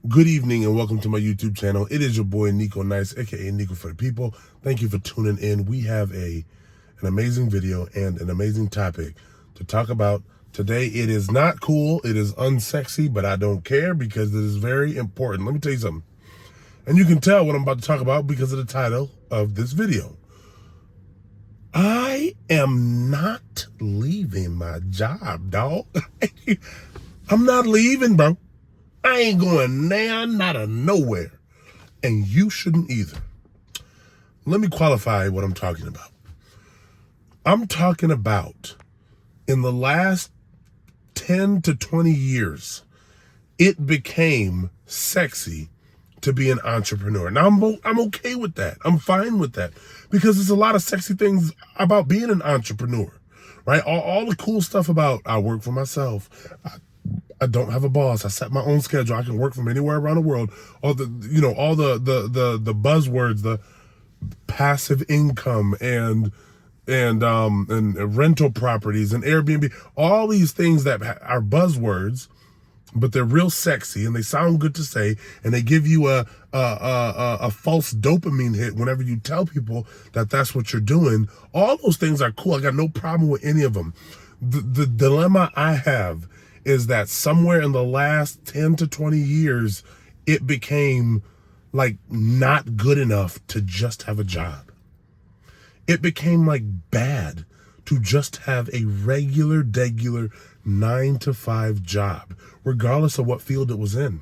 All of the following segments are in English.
Good evening and welcome to my YouTube channel. It is your boy Nico Nice, aka Nico for the People. Thank you for tuning in. We have an amazing video and an amazing topic to talk about today. It is not cool, it is unsexy, but I don't care because it is very important. Let me tell you something. And you can tell what I'm about to talk about because of the title of this video. I am not leaving my job, dog. I'm not leaving, bro. I ain't going now, not a nowhere. And you shouldn't either. Let me qualify what I'm talking about. I'm talking about in the last 10 to 20 years, it became sexy to be an entrepreneur. Now, I'm okay with that. I'm fine with that because there's a lot of sexy things about being an entrepreneur, right? All the cool stuff about I work for myself. I don't have a boss. I set my own schedule. I can work from anywhere around the world. All the buzzwords, the passive income and rental properties and Airbnb, all these things that are buzzwords, but they're real sexy and they sound good to say, and they give you a false dopamine hit whenever you tell people that that's what you're doing. All those things are cool. I got no problem with any of them. The dilemma I have is that somewhere in the last 10 to 20 years, it became like not good enough to just have a job. It became like bad to just have a regular 9-to-5 job, regardless of what field it was in.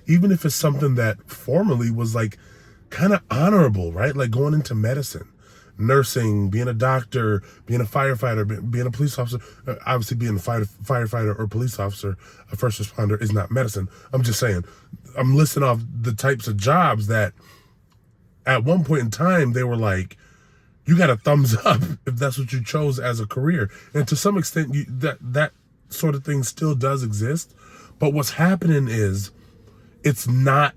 Even if it's something that formerly was like kind of honorable, right? Like going into medicine, nursing, being a doctor, being a firefighter, being a police officer. Obviously, being a firefighter or police officer, a first responder is not medicine. I'm just saying, I'm listing off the types of jobs that at one point in time, they were like, you got a thumbs up if that's what you chose as a career. And to some extent, that sort of thing still does exist. But what's happening is it's not,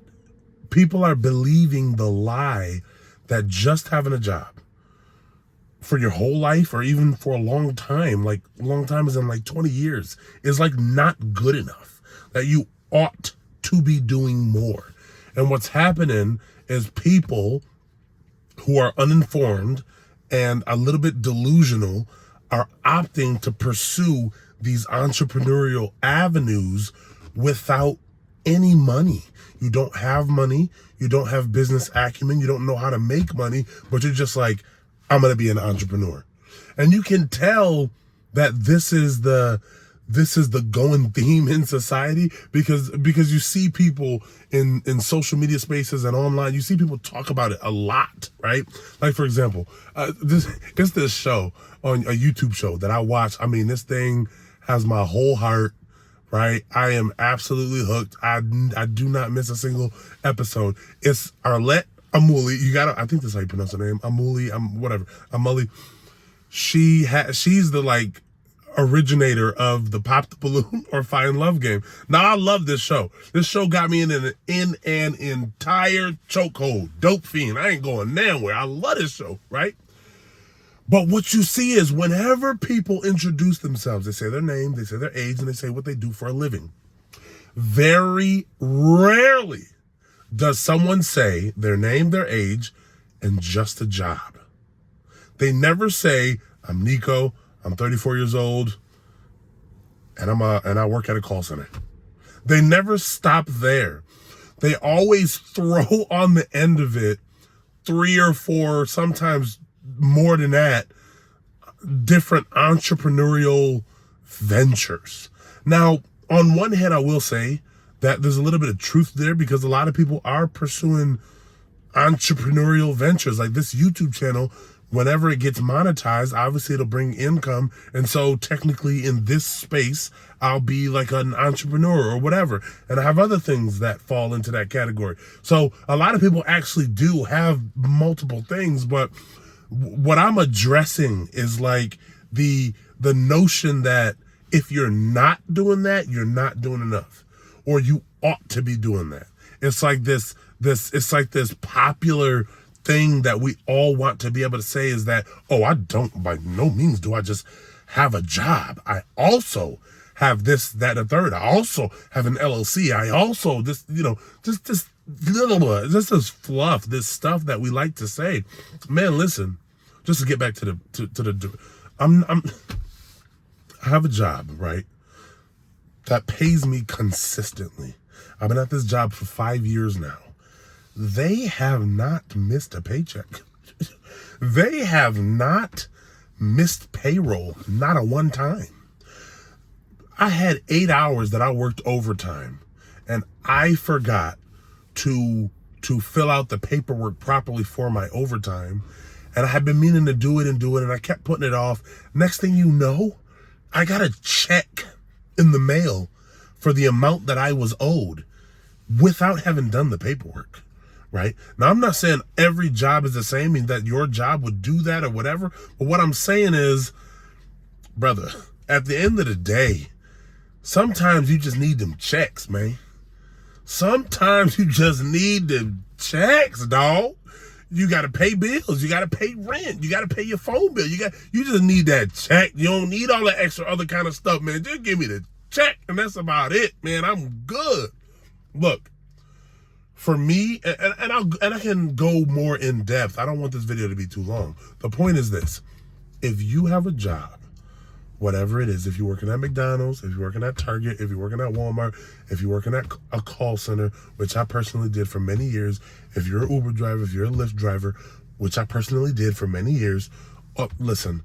people are believing the lie that just having a job for your whole life or even for a long time, like long time is in like 20 years, is like not good enough, that you ought to be doing more. And what's happening is people who are uninformed and a little bit delusional are opting to pursue these entrepreneurial avenues without any money. You don't have money, you don't have business acumen, you don't know how to make money, but you're just like, I'm going to be an entrepreneur. And you can tell that this is the going theme in society because you see people in social media spaces and online, you see people talk about it a lot, right? Like, for example, this show on a YouTube show that I watch. I mean, this thing has my whole heart, right? I am absolutely hooked. I do not miss a single episode. It's Arlette Amuli. I think that's how you pronounce her name. Amuli. She's the like originator of the Pop the Balloon or Find Love game. Now, I love this show. This show got me in an entire chokehold. Dope fiend. I ain't going nowhere. I love this show, right? But what you see is whenever people introduce themselves, they say their name, they say their age, and they say what they do for a living. Very rarely does someone say their name, their age, and just a job. They never say, I'm Nico, I'm 34 years old, and I work at a call center. They never stop there. They always throw on the end of it 3 or 4, sometimes more than that, different entrepreneurial ventures. Now, on one hand, I will say that there's a little bit of truth there because a lot of people are pursuing entrepreneurial ventures. Like this YouTube channel, whenever it gets monetized, obviously it'll bring income. And so technically in this space, I'll be like an entrepreneur or whatever. And I have other things that fall into that category. So a lot of people actually do have multiple things, but what I'm addressing is like the notion that if you're not doing that, you're not doing enough, or you ought to be doing that. It's like this popular thing that we all want to be able to say is that, oh, I don't, by no means do I just have a job. I also have this, that, and the third. I also have an LLC. I also just this fluff, this stuff that we like to say. Man, listen, just to get back to the I have a job, right, that pays me consistently. I've been at this job for 5 years now. They have not missed a paycheck. They have not missed payroll, not a one time. I had 8 hours that I worked overtime, and I forgot to fill out the paperwork properly for my overtime. And I had been meaning to do it, and I kept putting it off. Next thing you know, I got a check in the mail for the amount that I was owed without having done the paperwork, right? Now, I'm not saying every job is the same and that your job would do that or whatever. But what I'm saying is, brother, at the end of the day, sometimes you just need them checks, man. Sometimes you just need them checks, dog. You got to pay bills. You got to pay rent. You got to pay your phone bill. You just need that check. You don't need all that extra other kind of stuff, man. Just give me the check, and that's about it, man. I'm good. Look, for me, and I can go more in depth. I don't want this video to be too long. The point is this: if you have a job, whatever it is, if you're working at McDonald's, if you're working at Target, if you're working at Walmart, if you're working at a call center, which I personally did for many years, if you're an Uber driver, if you're a Lyft driver, which I personally did for many years, listen,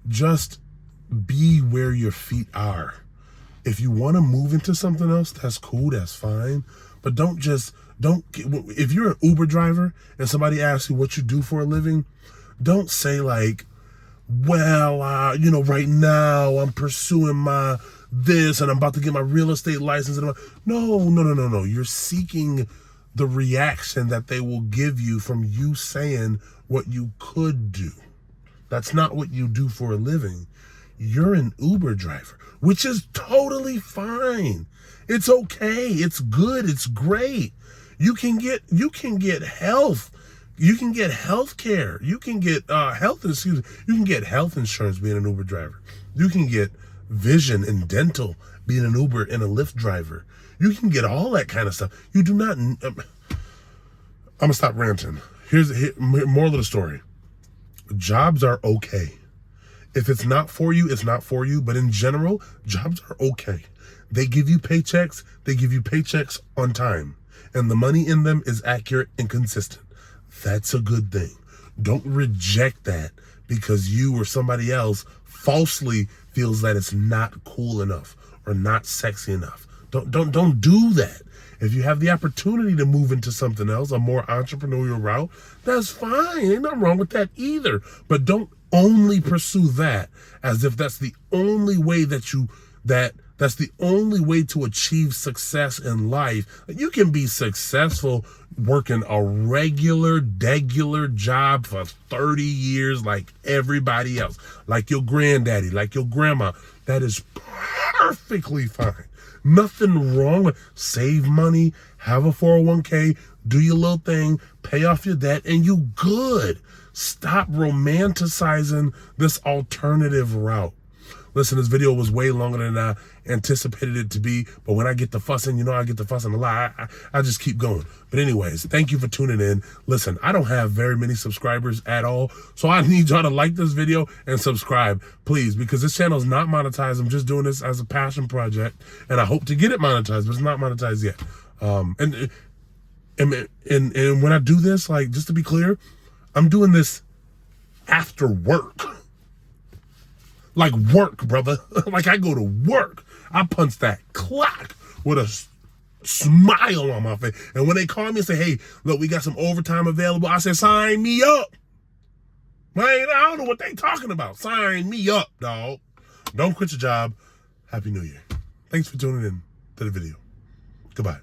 just be where your feet are. If you want to move into something else, that's cool, that's fine. But if you're an Uber driver and somebody asks you what you do for a living, don't say like, well, right now I'm pursuing this and I'm about to get my real estate license. No. You're seeking the reaction that they will give you from you saying what you could do. That's not what you do for a living. You're an Uber driver, which is totally fine. It's okay. It's good. It's great. You can get health. You can get health care. You can get you can get health insurance being an Uber driver. You can get vision and dental being an Uber and a Lyft driver. You can get all that kind of stuff. You do not. I'm gonna stop ranting. Here's moral of the story. Jobs are okay. If it's not for you, it's not for you. But in general, jobs are okay. They give you paychecks. They give you paychecks on time, and the money in them is accurate and consistent. That's a good thing. Don't reject that because you or somebody else falsely feels that it's not cool enough or not sexy enough. Don't do that. If you have the opportunity to move into something else, a more entrepreneurial route, that's fine. Ain't nothing wrong with that either. But don't only pursue that as if that's the only way that's the only way to achieve success in life. You can be successful working a regular job for 30 years like everybody else, like your granddaddy, like your grandma. That is perfectly fine. Nothing wrong with save money, have a 401k, do your little thing, pay off your debt, and you good. Stop romanticizing this alternative route. Listen, this video was way longer than I anticipated it to be, but when I get to fussing, I get to fussing a lot. I just keep going. But anyways, thank you for tuning in. Listen, I don't have very many subscribers at all, so I need y'all to like this video and subscribe, please, because this channel is not monetized. I'm just doing this as a passion project, and I hope to get it monetized, but it's not monetized yet. And when I do this, like, just to be clear, I'm doing this after work. Like work, brother. Like I go to work. I punch that clock with a smile on my face. And when they call me and say, hey, look, we got some overtime available, I say, sign me up. Man, I don't know what they talking about. Sign me up, dog. Don't quit your job. Happy New Year. Thanks for tuning in to the video. Goodbye.